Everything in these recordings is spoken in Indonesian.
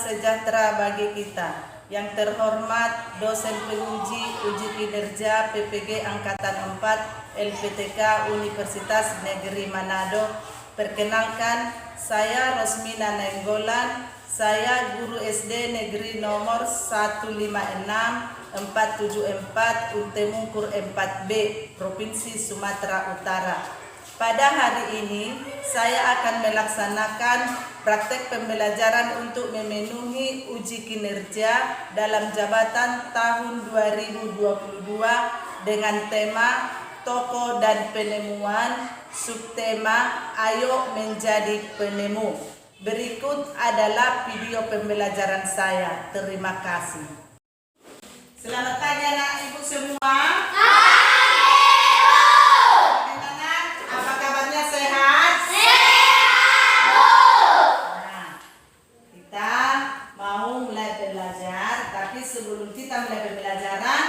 sejahtera bagi kita. Yang terhormat dosen penguji uji kinerja PPG Angkatan 4 LPTK Universitas Negeri Manado. Perkenalkan, saya Rosmina Nenggolan, saya guru SD Negeri nomor 156-474 Untemungkur 4B, Provinsi Sumatera Utara. Pada hari ini, saya akan melaksanakan praktek pembelajaran untuk memenuhi uji kinerja dalam jabatan tahun 2022 dengan tema Tokoh dan Penemuan, subtema Ayo Menjadi Penemu. Berikut adalah video pembelajaran saya. Terima kasih. Selamat pagi anak-ibu semua. Sebelum kita mulai pembelajaran,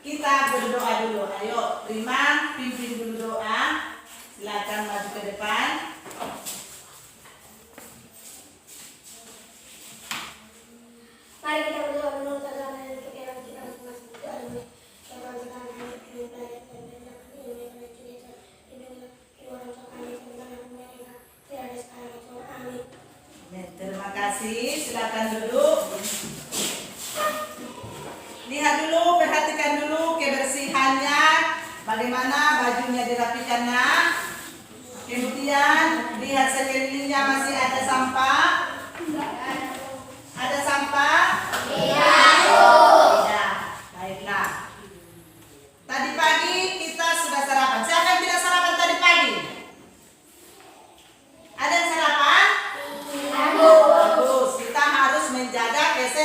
kita berdoa dulu. Ayo, Prima, pimpin dulu doa. Silakan maju ke depan. Mari kita berdoa dulu terhadap pikiran kita masing-masing. Terima kasih. Silakan duduk. Lihat dulu, perhatikan dulu kebersihannya, bagaimana bajunya dirapikannya. Kemudian lihat sekelilingnya masih ada sampah. Ada sampah? Tidak. Baiklah. Tadi pagi kita sudah sarapan. Siapa yang tidak sarapan tadi pagi? Ada yang sarapan? Bagus. Kita harus menjaga kesehatan.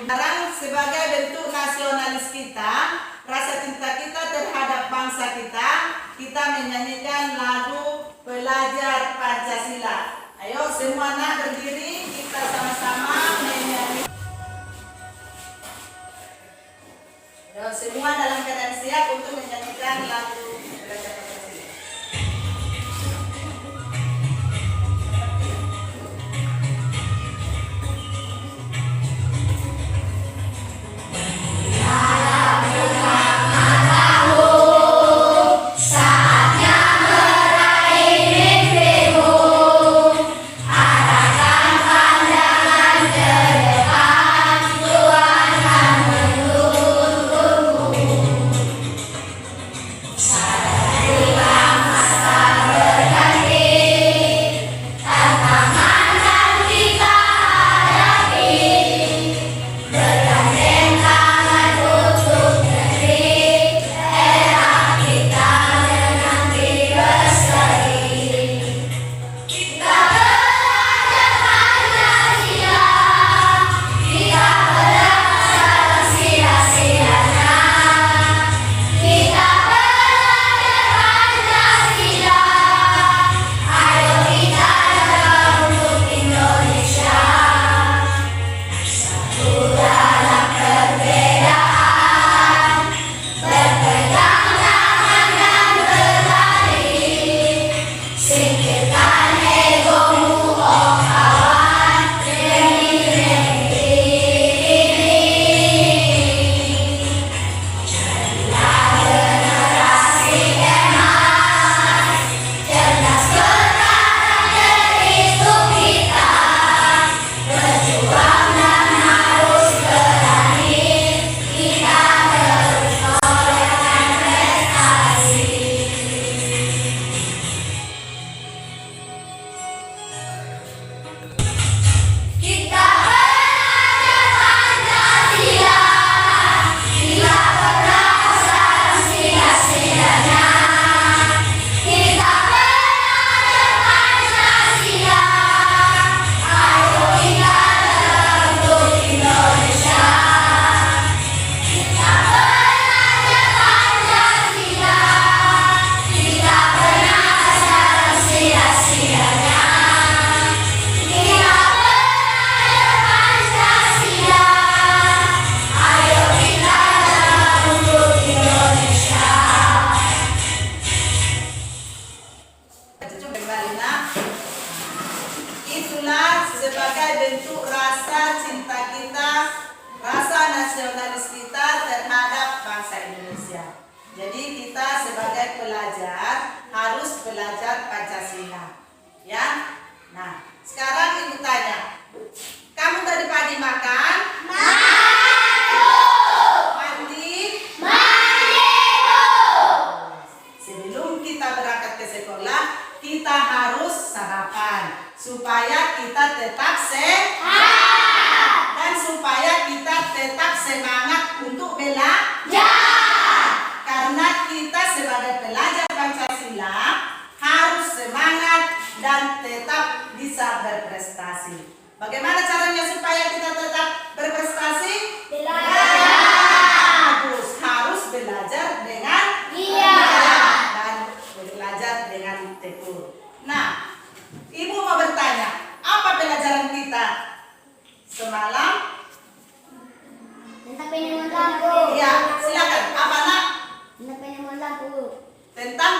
Sekarang sebagai bentuk nasionalis kita, rasa cinta kita terhadap bangsa kita, kita menyanyikan lagu Pelajar Pancasila. Ayo semua anak berdiri, kita sama-sama menyanyi. Ayo semua dalam keadaan siap untuk menyanyikan lagu Pelajar Pancasila. Arahkan pandangan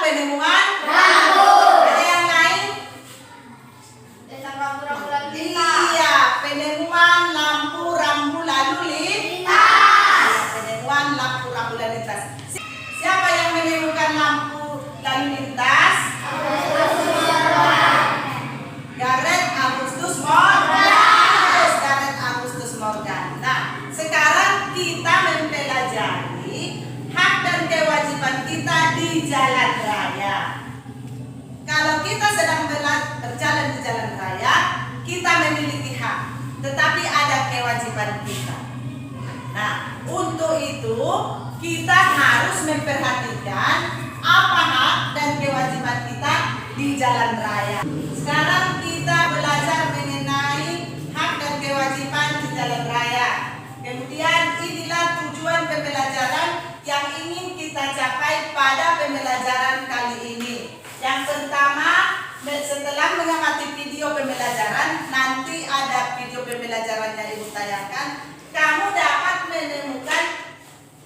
penemuan Lampu. Ada yang lain? Tentang rambu-rambu lalu lintas. Iya, penemuan lampu rambu lalu Lintas. penemuan lampu rambu lalu lintas. Siapa yang menemukan lampu lalu lintas? Gareth Agustus Morgan. Gareth Agustus Morgan. Nah, sekarang kita mempelajari hak dan kewajiban kita di jalan raya. Kalau kita sedang berjalan di jalan raya, kita memiliki hak, tetapi ada kewajiban kita. Nah, untuk itu kita harus memperhatikan apa hak dan kewajiban kita di jalan raya. Sekarang kita belajar mengenai hak dan kewajiban di jalan raya. Kemudian inilah tujuan pembelajaran yang ingin kita capai pada pembelajaran kali ini. Yang pertama, setelah mengamati video pembelajaran, nanti ada video pembelajarannya Ibu tayangkan. Kamu dapat menemukan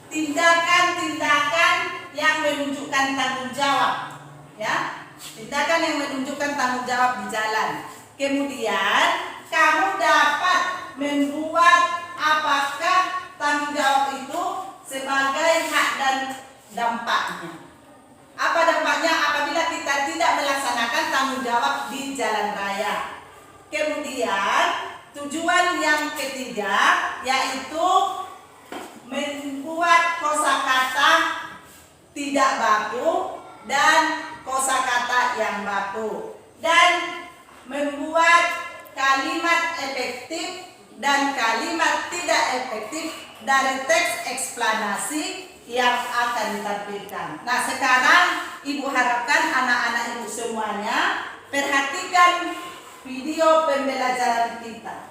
tindakan-tindakan yang menunjukkan tanggung jawab, ya, tindakan yang menunjukkan tanggung jawab di jalan. Kemudian kamu dapat membuat apakah tanggung jawab itu sebagai hak dan dampaknya. Apa dampaknya apabila kita tidak melaksanakan tanggung jawab di jalan raya. Kemudian tujuan yang ketiga yaitu membuat kosakata tidak baku dan kosakata yang baku, dan membuat kalimat efektif dan kalimat tidak efektif dari teks eksplanasi yang akan ditampilkan. Nah, sekarang Ibu harapkan anak-anak Ibu semuanya perhatikan video pembelajaran kita.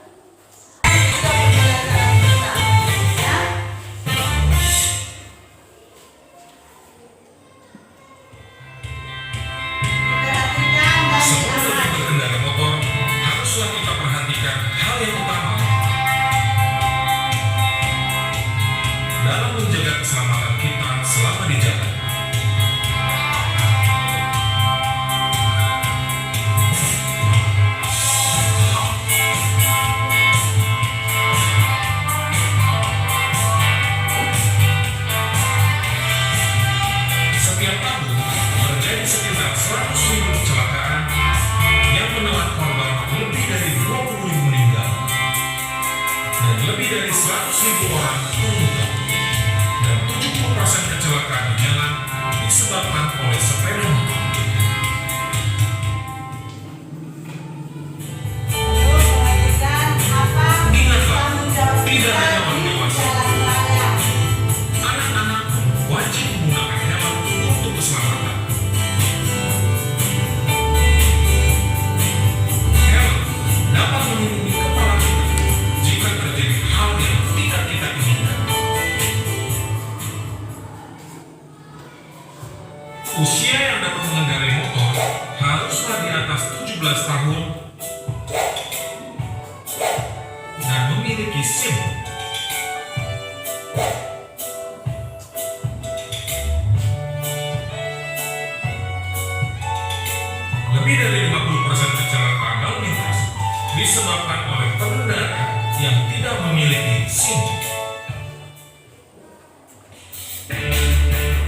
Sebelum kita berkendara motor, haruslah kita perhatikan hal yang utama dalam menjaga keselamatan kita selama di jalan. Setiap tahun terjadi sekitar 100.000 kecelakaan yang menelan korban lebih dari 20.000 meninggal dan lebih dari 100.000 orang terluka. Dan 70% kecelakaan di jalan disebabkan oleh sepeda motor. Perhatikan apa Ingatlah, tanggung jawab tidak kita hanya orang di dewasa, jalan raya. anak-anak pun wajib menggunakan helm untuk keselamatan. Helm dapat melindungi kepala kita jika terjadi hal yang tidak kita inginkan. Usia yang dapat mengendarai motor haruslah di atas 17 tahun dan memiliki SIM. Lebih dari 50% kecelakaan lalu lintas disebabkan oleh pengendara yang tidak memiliki SIM.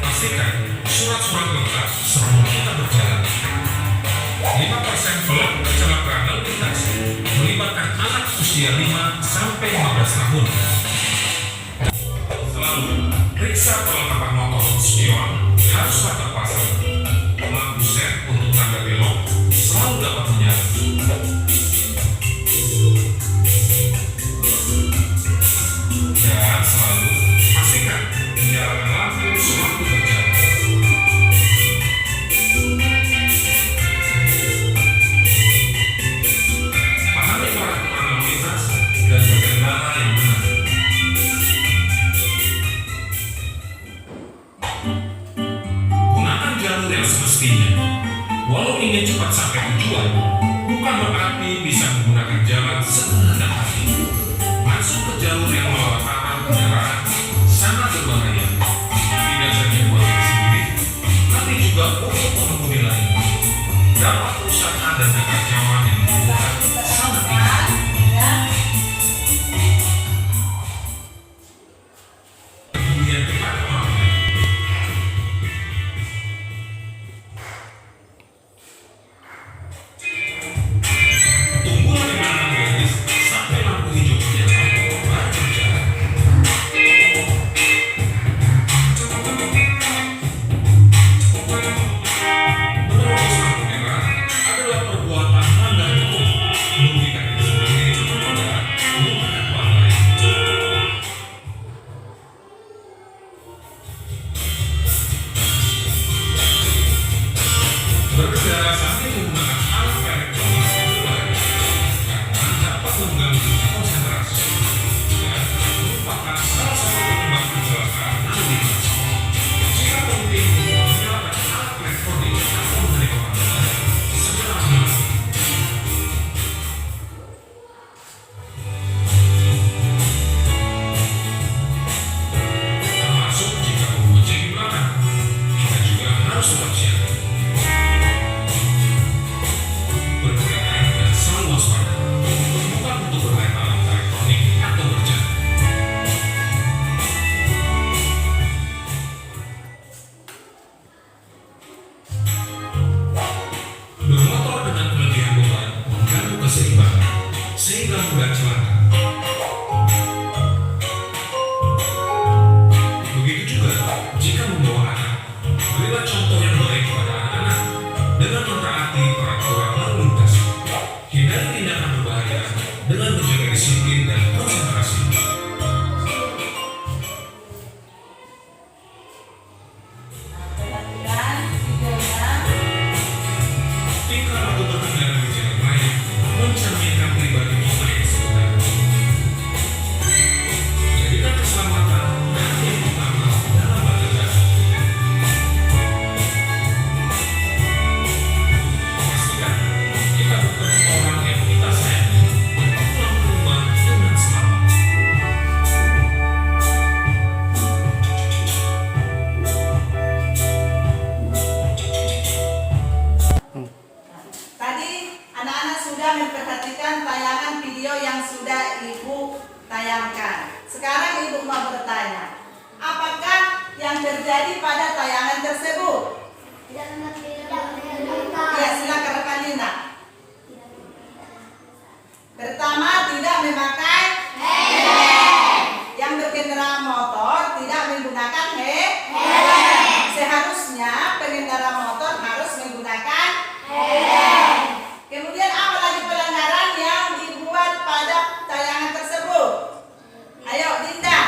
Pastikan surat-surat lengkap sebelum kita berjalan. 5% pelaku kecelakaan lalu lintas melibatkan anak usia 5 sampai 15 tahun. Selalu periksa perlengkapan motor. Spion haruslah terpasang. Lampu set untuk tanda belok selalu dapat menyala. Dan selalu pastikan menyalakan lampu sewaktu berjalan. Pahami peraturan lalu lintas dan berkendara yang benar. Sekarang Ibu mau bertanya, apakah yang terjadi pada tayangan tersebut? Tidak mengerti. Ya, silakan rekan Lina. Pertama, tidak memakai helm. Yang berkendara motor tidak menggunakan helm. Seharusnya pengendara motor harus menggunakan helm. Kemudian apa lagi pelanggaran yang dibuat pada tayangan tersebut? Ayo, Dinda.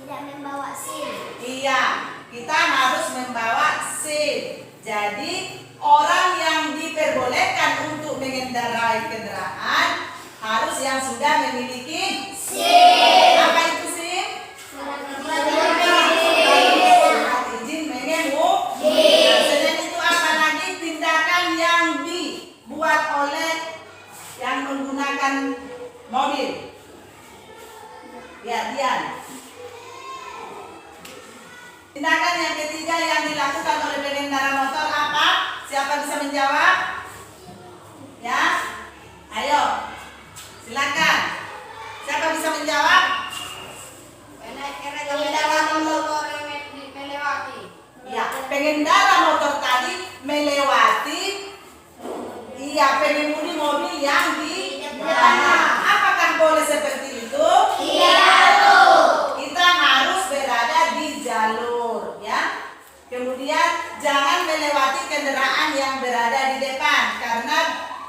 Tidak membawa SIM. Iya, kita harus membawa SIM. Jadi, orang yang diperbolehkan untuk mengendarai kendaraan harus yang sudah memiliki SIM. Apa itu SIM? Surat izin mengemudi. Nah, selain itu apa lagi tindakan yang dibuat oleh yang menggunakan mobil? Ya, Dian. Tindakan yang ketiga yang dilakukan oleh pengendara motor apa? Siapa bisa menjawab? Ya? Ayo. Silakan. Siapa bisa menjawab? Ya, pengendara motor tadi melewati pengemudi mobil yang di depan. Apakah boleh seperti itu? Kita harus berada di jalur, ya. Kemudian jangan melewati kendaraan yang berada di depan karena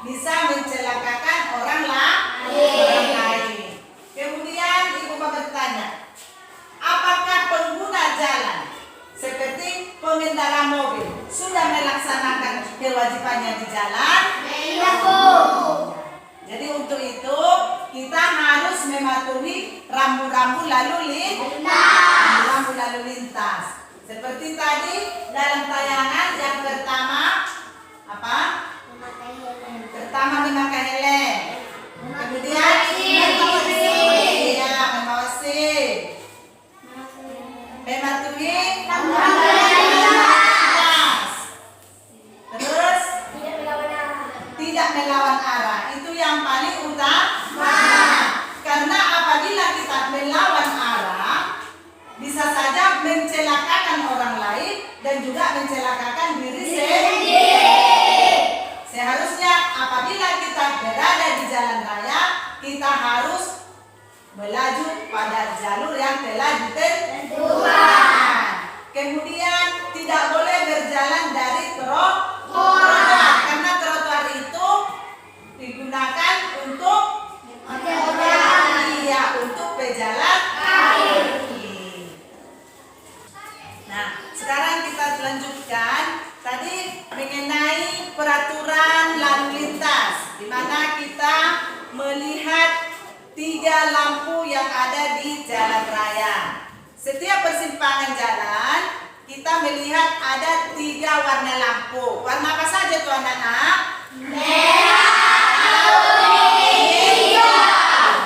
bisa mencelakakan orang lain. Kemudian Ibu mau bertanya, apakah pengguna jalan seperti pengendara mobil sudah melaksanakan kewajibannya di jalan? Iya, Bu. Jadi untuk itu kita harus mematuhi rambu-rambu lalu lintas. Seperti tadi dalam tayangan yang pertama apa? Pertama memakai helm. Kemudian membawa SIM. Mematuhi rambu-rambu lintas. Terus tidak melawan arah. Itu yang paling utama. Karena apabila kita melawan arah, bisa saja mencelakakan orang lain dan juga mencelakakan diri sendiri. Seharusnya apabila kita berada di jalan raya, kita harus melaju pada jalur yang telah ditentukan. Kemudian tidak boleh berjalan dari trotoar karena trotoar itu digunakan untuk untuk pejalan kaki. Nah, sekarang kita lanjutkan tadi mengenai peraturan lalu lintas, di mana kita melihat 3 lampu yang ada di jalan raya. Setiap persimpangan jalan kita melihat ada 3 warna lampu. Warna apa saja tuh anak-anak? Merah,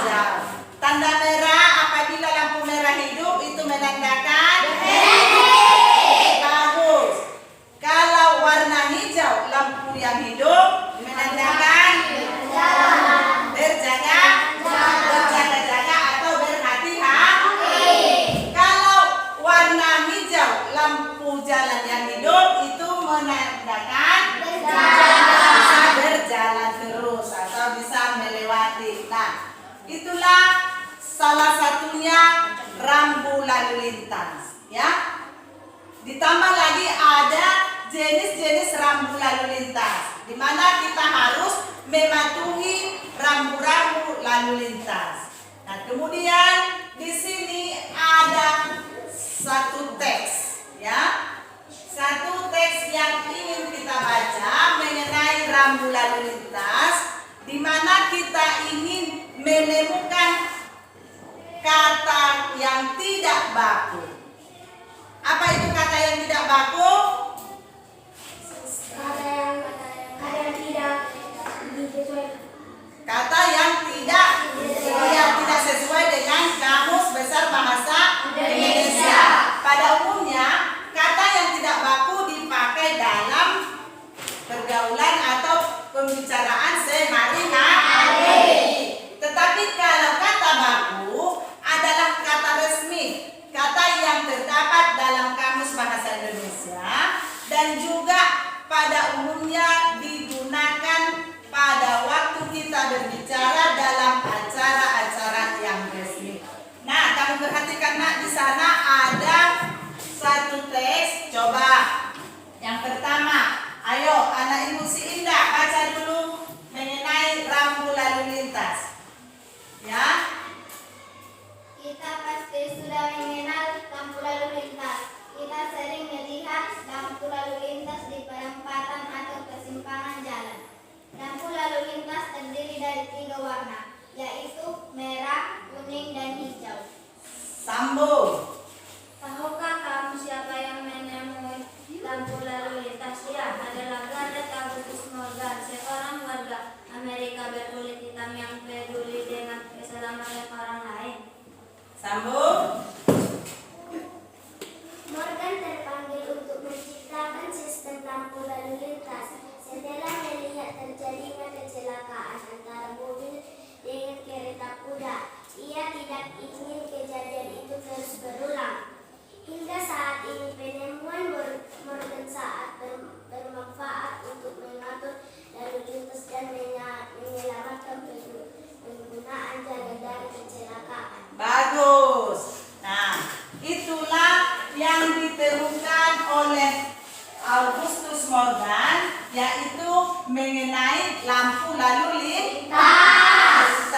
hijau. Tanda merah apabila lampu merah hidup itu menandakan bagus. Kalau warna hijau lampu yang hidup menandakan berjaga-jaga atau berhati-hati. Kalau warna hijau lampu jalan yang hidup itu menandakan bisa berjalan terus atau bisa melewati. Nah, itulah salah satunya rambu lalu lintas, ya. Ditambah lagi ada jenis-jenis rambu lalu lintas, di mana kita harus mematuhi rambu-rambu lalu lintas. Nah, kemudian di sini ada satu teks, ya. Satu teks yang ingin kita baca mengenai rambu lalu lintas, di mana kita ingin menemukan kata yang tidak baku. Apa itu kata yang tidak baku? Kata yang tidak sesuai dengan Kamus Besar Bahasa Indonesia. Pada umumnya, kata yang tidak baku dipakai dalam pergaulan atau pembicaraan sehari-hari. Tetapi kalau kata baku adalah terdiri dari 3 warna, yaitu merah, kuning, dan hijau. Sambung. Tahukah kamu siapa yang menemui lampu lalu lintas? Ya, adalah Gareth Augustus Morgan, seorang warga Amerika berkulit hitam yang peduli dengan keselamatan orang lain. Sambung. Morgan terpanggil untuk menciptakan sistem lampu lalu lintas setelah melihat terjadinya kecelakaan antara mobil dengan kereta kuda. Ia tidak ingin kejadian itu terus berulang. Hingga saat ini penemuan Morgan saat bermanfaat untuk mengatur lalu lintas dan menyelamatkan penggunaan jalan dari kecelakaan. Bagus. Nah, itulah yang ditemukan oleh Augustus Morgan, yaitu mengenai lampu lalu lintas.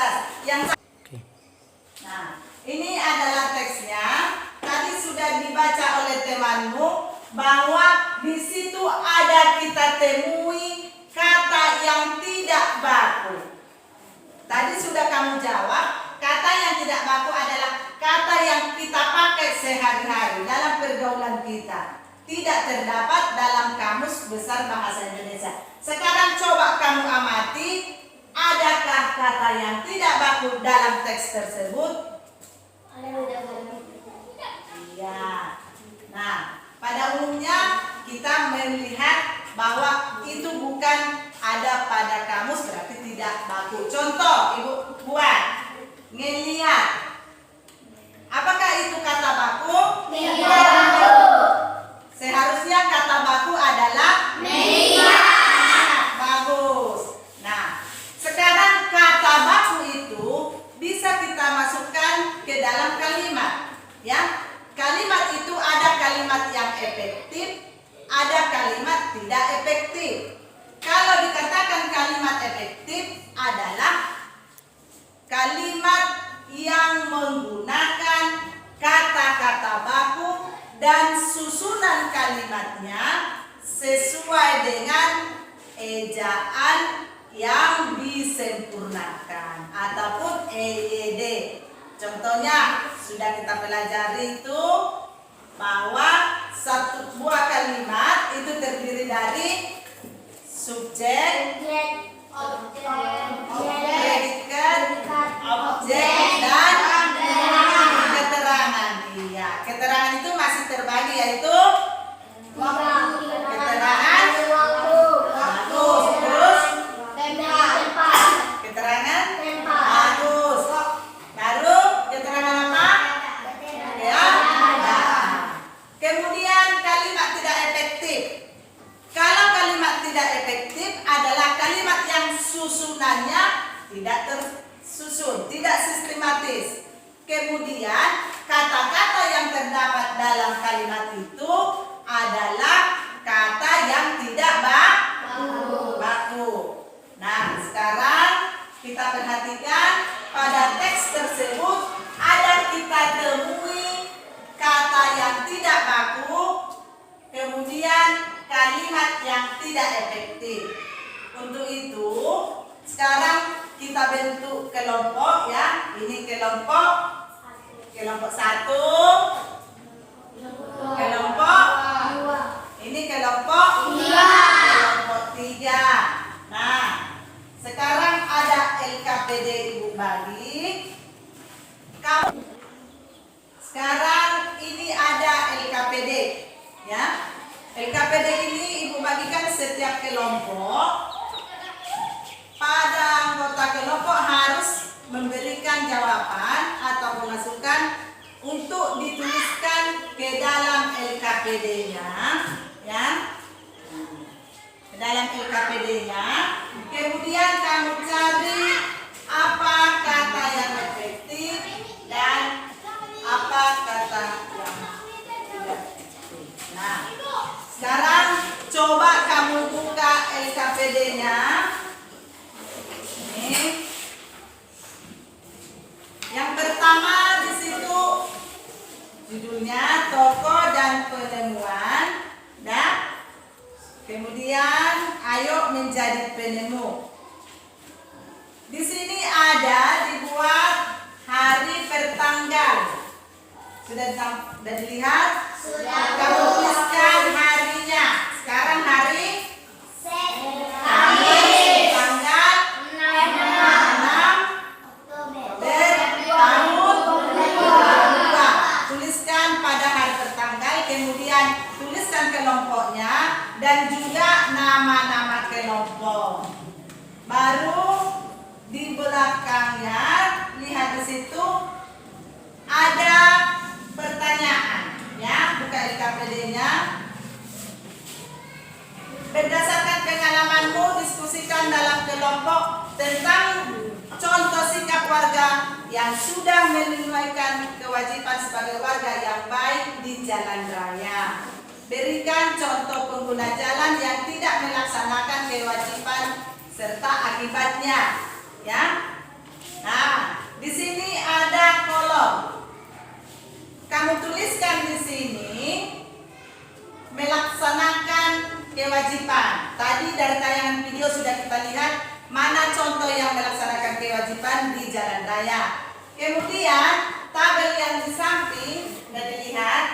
Nah, ini adalah teksnya. Tadi sudah dibaca oleh temanmu bahwa di situ ada kita temui kata yang tidak baku. Tadi sudah kamu jawab, kata yang tidak baku adalah kata yang kita pakai sehari-hari dalam pergaulan kita. Tidak terdapat dalam Kamus Besar Bahasa Indonesia. Sekarang coba kamu amati, adakah kata yang tidak baku dalam teks tersebut? Iya. Nah, pada umumnya kita melihat bahwa itu bukan ada pada kamus, berarti tidak baku. Contoh, Ibu buat ngelihat. Apakah itu kata baku? Tidak. Seharusnya kata baku adalah melihat. Bagus. Nah, sekarang kata baku itu bisa kita masukkan ke dalam kalimat. Ya, kalimat itu ada kalimat yang efektif, ada kalimat tidak efektif. Kalau dikatakan kalimat efektif adalah kalimat yang menggunakan kata-kata baku dan susunan kalimatnya sesuai dengan ejaan yang disempurnakan ataupun EYD. Contohnya sudah kita pelajari itu bahwa satu buah kalimat itu terdiri dari subjek, predikat, objek, dan keterangan. Iya, keterangan itu masih terbagi, yaitu keterangan, bagus, terus keterangan, bagus, baru keterangan apa? Ya, nah. Kemudian kalimat tidak efektif. Kalau kalimat tidak efektif adalah kalimat yang susunannya tidak tersusun, tidak sistematis. Kemudian kata-kata yang terdapat dalam kalimat itu adalah kata yang tidak baku. Nah, sekarang kita perhatikan pada teks tersebut ada kita temui kata yang tidak baku, kemudian kalimat yang tidak efektif. Untuk itu, sekarang kita bentuk kelompok ya. Ini kelompok 1, kelompok 2, ini kelompok 3. Nah, sekarang ada LKPD Ibu bagi. Sekarang ini ada LKPD ya. LKPD ini Ibu bagikan setiap kelompok. Pada anggota kelompok harus memberikan jawaban atau masukan untuk dituliskan ke dalam LKPD-nya ya. Ke dalam LKPD-nya. Kemudian kamu cari apa kata yang efektif dan apa kata yang tidak efektif. Nah, sekarang coba kamu buka LKPD-nya. Ini. Yang pertama di situ judulnya tokoh dan penemuan. Nah, kemudian ayo menjadi penemu. ada dibuat hari pertanggal. Sudah dilihat? Sudah. Kamu tuliskan harinya. Sekarang hari Kamis. tanggal 6 Oktober. tahun 2022. Tuliskan pada hari pertanggal, kemudian tuliskan kelompoknya dan juga nama-nama kelompok. Baru di belakangnya lihat di situ ada pertanyaan, ya, buka LKPD-nya. Berdasarkan pengalamanmu, diskusikan dalam kelompok tentang contoh sikap warga yang sudah menunaikan kewajiban sebagai warga yang baik di jalan raya. Berikan contoh pengguna jalan yang tidak melaksanakan kewajiban serta akibatnya, ya. Nah, di sini ada kolom. Kamu tuliskan di sini melaksanakan kewajiban. Tadi dari tayangan video sudah kita lihat mana contoh yang melaksanakan kewajiban di jalan raya. Kemudian tabel yang di samping sudah dilihat.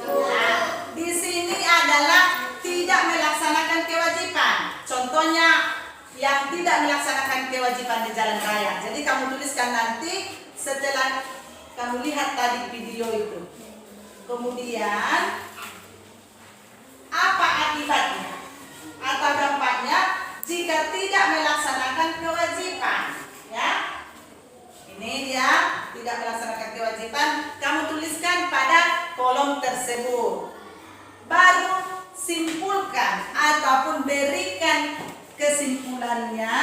Nah, di sini adalah tidak melaksanakan kewajiban. Contohnya yang tidak melaksanakan kewajiban di jalan raya. Jadi kamu tuliskan nanti setelah kamu lihat tadi video itu. Kemudian apa akibatnya atau dampaknya jika tidak melaksanakan kewajiban, ya? Ini dia tidak melaksanakan kewajiban. Kamu tuliskan pada kolom tersebut. Baru simpulkan ataupun berikan kesimpulannya,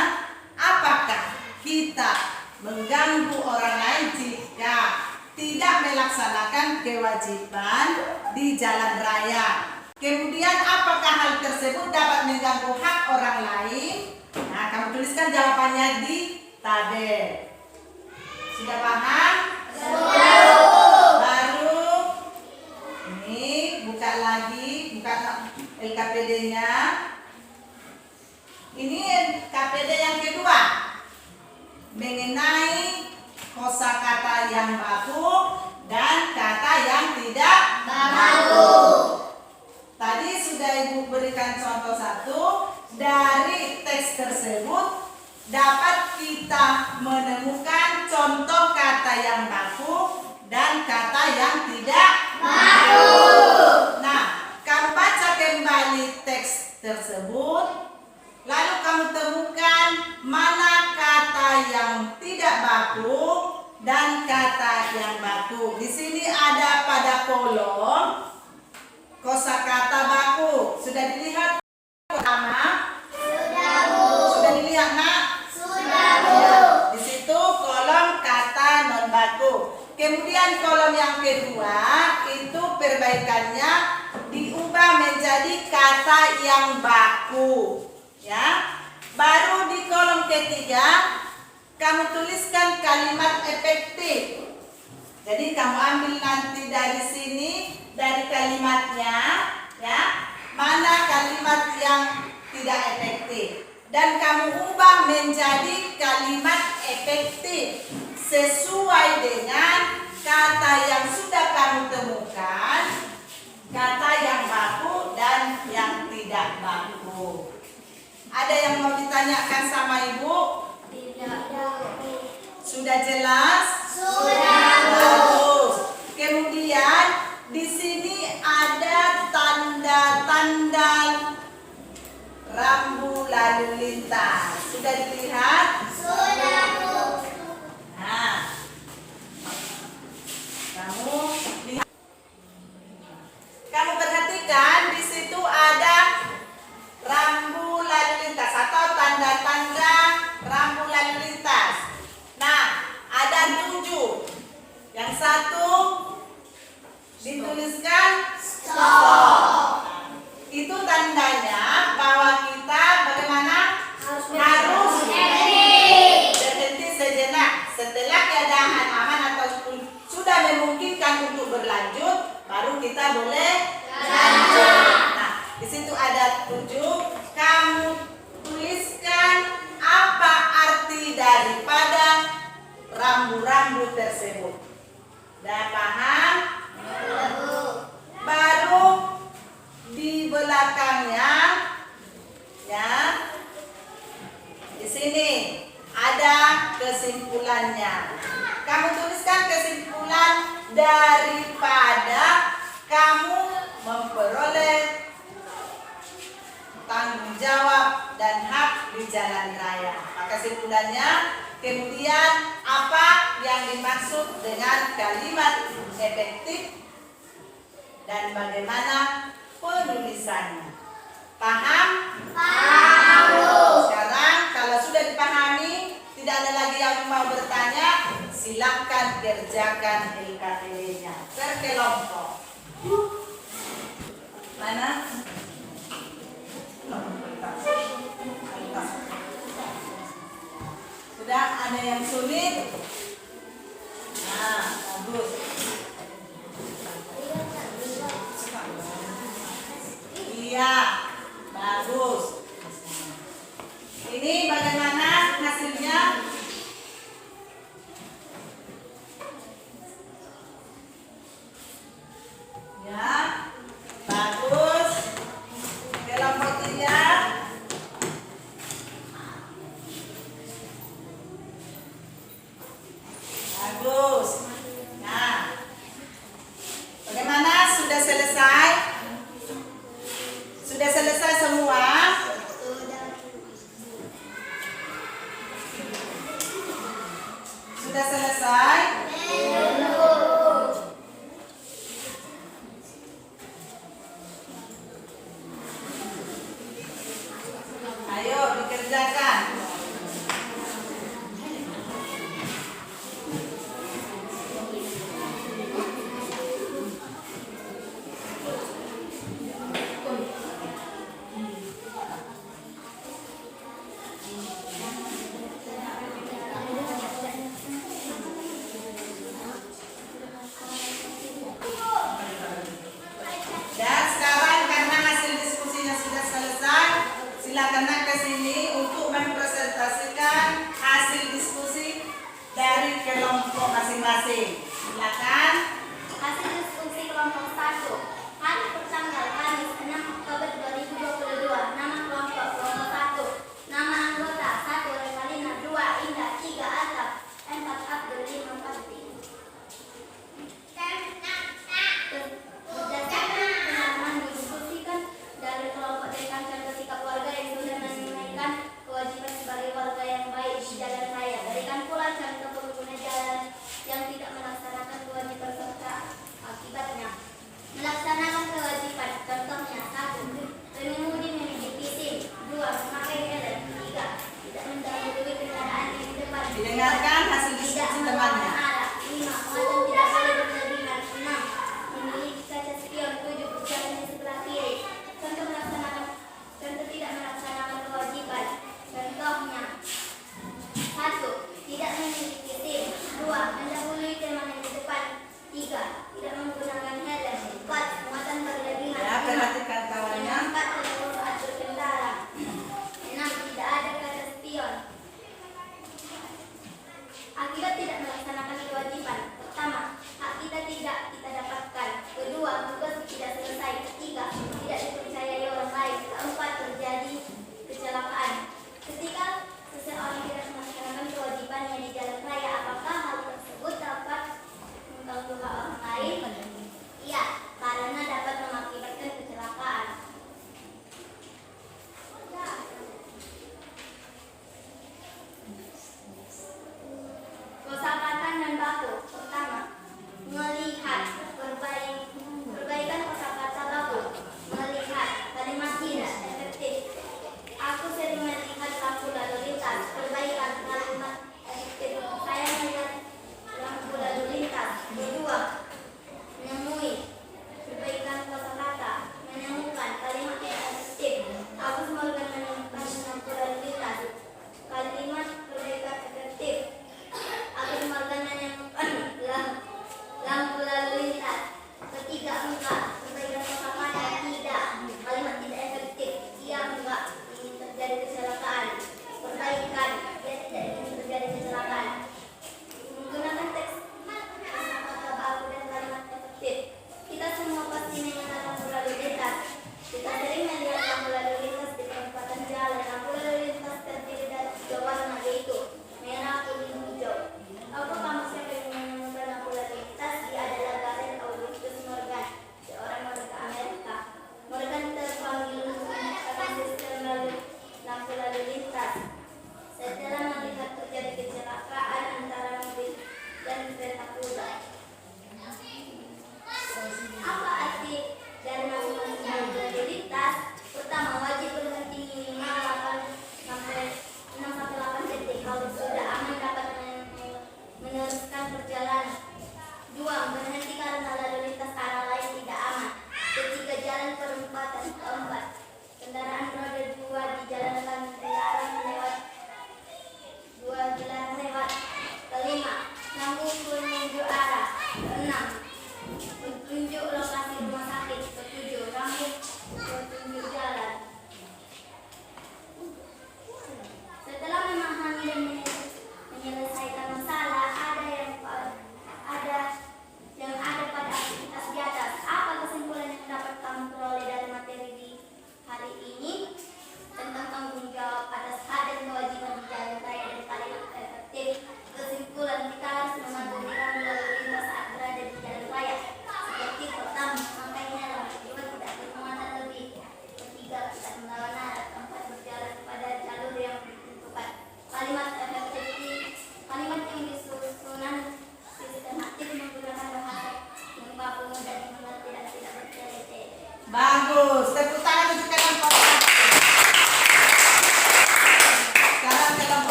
apakah kita mengganggu orang lain jika tidak melaksanakan kewajiban di jalan raya. Kemudian apakah hal tersebut dapat mengganggu hak orang lain? Nah, kamu tuliskan jawabannya di tabel. Sudah paham? Sudah. Baru ini buka lagi, buka LKPD-nya. Ini KPD yang kedua, mengenai kosakata yang baku dan kata yang tidak baku. Tadi sudah Ibu berikan contoh satu. Dari teks tersebut dapat kita menemukan contoh kata yang baku dan kata yang tidak baku. Nah, kamu baca kembali teks tersebut. Lalu kamu temukan mana kata yang tidak baku dan kata yang baku. Di sini ada pada kolom kosakata baku. Sudah dilihat pertama? Sudah, Bu. Sudah dilihat, Nak? Sudah, Bu. Ya. Di situ kolom kata non baku. Kemudian kolom yang kedua itu perbaikannya diubah menjadi kata yang baku. Ya, baru di kolom ketiga kamu tuliskan kalimat efektif. Jadi kamu ambil nanti dari sini, dari kalimatnya, ya, mana kalimat yang tidak efektif, dan kamu ubah menjadi kalimat efektif sesuai dengan kata yang sudah kamu temukan, kata yang baku dan yang tidak baku. Ada yang mau ditanyakan sama Ibu? Tidak. Sudah jelas? Sudah, Bu. Bagus. Kemudian di sini ada tanda-tanda rambu lalu lintas. Sudah dilihat? Sudah, Bu. Nah, kamu lihat. Kamu perhatikan di situ ada rambu lalu lintas atau tanda-tanda rambu lalu lintas. Nah, ada 7. Yang satu dituliskan stop. Itu tandanya bahwa kita bagaimana? Harus berhenti sejenak. Setelah keadaan aman atau sudah memungkinkan untuk berlanjut, baru kita boleh lanjut. Nah, di situ ada 7. Kamu tuliskan apa arti daripada daripada kamu memperoleh tanggung jawab dan hak di jalan raya. Maka kesimpulannya, kemudian apa yang dimaksud dengan kalimat efektif dan bagaimana penulisannya? Paham? Paham. Sekarang kalau sudah dipahami, tidak ada lagi yang mau bertanya, silakan kerjakan LKPD-nya berkelompok. Mana? Sudah ada yang sulit? Nah, bagus. Iya, bagus. Ini bagaimana hasilnya? Ya, bagus. Kelompok 3. Bagus.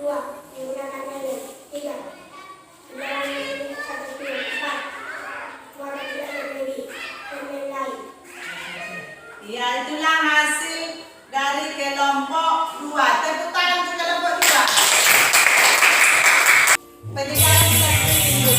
2. Menggunakan helm. 3. Kendaraan listrik 1 pil. 4. Warna tidak berhenti. Dan lain-lain. Ya, itulah hasil dari kelompok 2. Tepuk tangan untuk kelompok 2. Pendidikan kita dulu.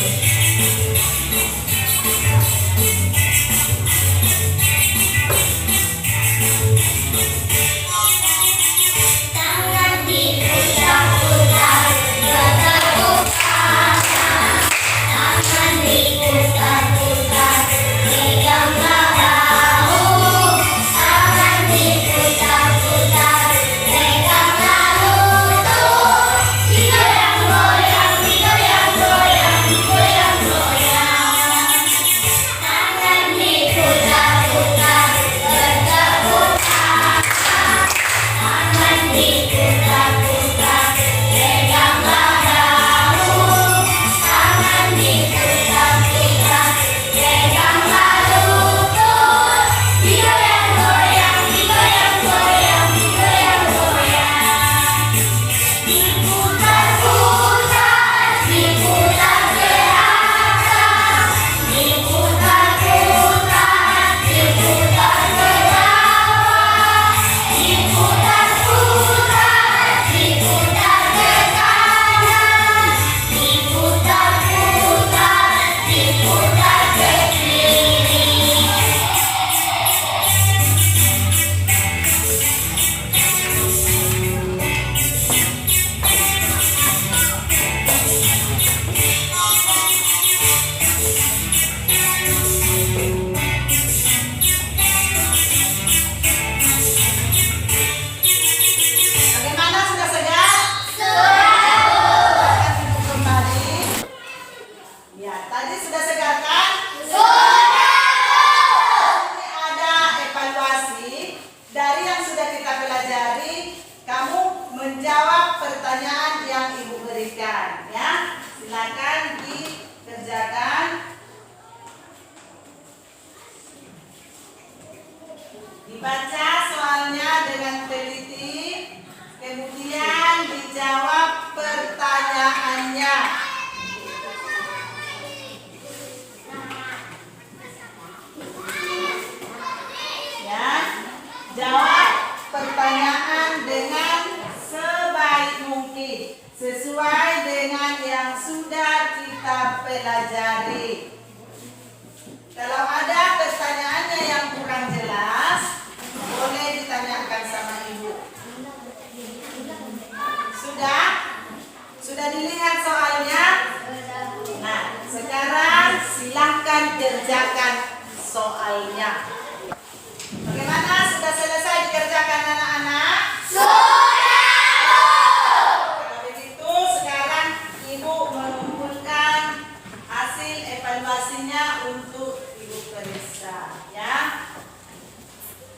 Tangan diputar-putar, bertepuk tangan. Tangan diputar-putar, peganglah bahu. Tangan diputar-putar, peganglah lutut. Digoyang-goyang, digoyang-goyang, digoyang-goyang. Tangan diputar-putar, bertepuk tangan. Tangan diputar-putar, peganglah bahu. Tangan diputar-putar, peganglah lutut. Digoyang-goyang, digoyang-goyang, digoyang-goyang. Diputar-putar, diputar ke atas. Diputar-putar, diputar ke bawah. Diputar-putar, diputar ke kanan. Diputar-putar, diputar ke kiri. Bagaimana, sudah segar? Silakan duduk kembali. Ya, tadi sudah segar kan? Ini ada evaluasi dari yang sudah kita pelajari. Kamu menjawab pertanyaan yang Ibu berikan, ya. Silakan dikerjakan. Dibaca soalnya dengan teliti, kemudian dijawab pertanyaannya. Ya, jawab pertanyaan dengan sebaik mungkin, sesuai dengan yang sudah kita pelajari. Kalau ada pertanyaannya yang kurang jelas, boleh ditanyakan sama Ibu. Sudah? Sudah dilihat soalnya? Nah, sekarang silahkan kerjakan soalnya. Bagaimana? Sudah selesai dikerjakan anak-anak? Kalau begitu, sekarang Ibu mengumpulkan hasil evaluasinya untuk Ibu periksa, ya.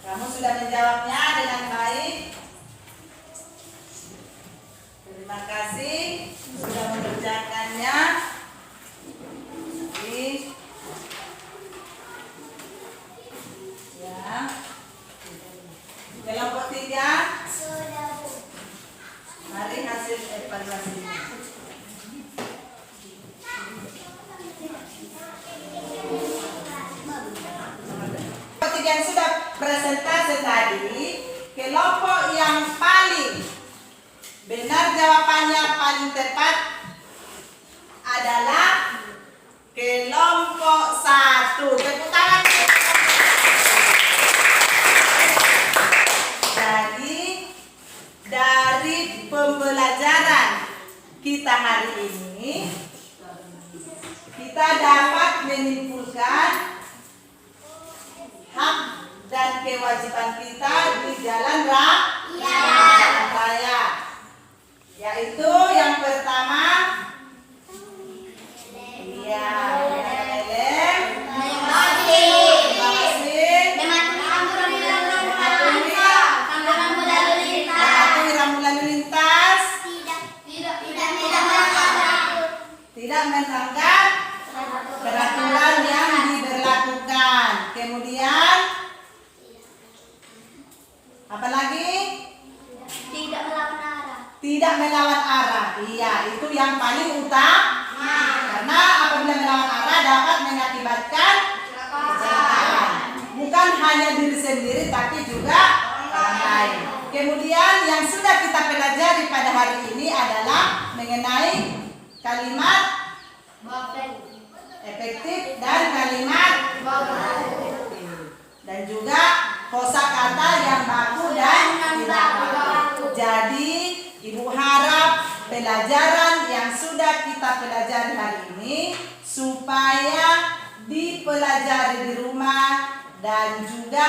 Kamu sudah menjawabnya dengan baik. Terima kasih sudah mengerjakannya. Ya. Kelompok 3, Sudah, Bu. mari hasil evaluasinya. Kelompok 3 yang sudah presentasi tadi, kelompok yang paling benar jawabannya paling tepat adalah kelompok 1. Tepuk tangan. Jadi dari pembelajaran kita hari ini, kita dapat menyimpulkan hak dan kewajiban kita di jalan raya. Yaitu yang pertama, iya, helm, mematuhi rambu lalu lintas, tidak melanggar peraturan yang diberlakukan. Kemudian apa lagi? Tidak melawan arah. Tidak melawan melawan arah. Iya, itu yang paling utama. Karena apabila melawan arah dapat mengakibatkan kecelakaan. Bukan hanya diri sendiri tapi juga orang lain. Kemudian yang sudah kita pelajari pada hari ini adalah mengenai kalimat efektif dan kalimat dan juga kosakata yang baku dan tidak baku. Jadi Ibu harap pelajaran yang sudah kita pelajari hari ini supaya dipelajari di rumah dan juga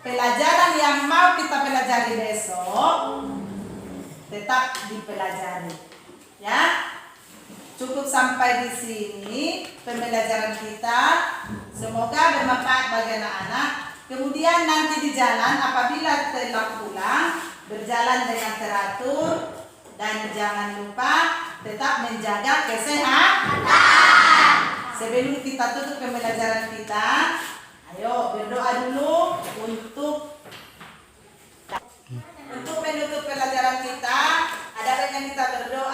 pelajaran yang mau kita pelajari besok tetap dipelajari. Ya. Cukup sampai di sini pembelajaran kita. Semoga bermanfaat bagi anak-anak. Kemudian nanti di jalan apabila telah pulang, berjalan dengan teratur dan jangan lupa tetap menjaga kesehatan. Sebelum kita tutup pembelajaran kita, ayo berdoa dulu untuk menutup pelajaran kita. Ada baiknya kita berdoa.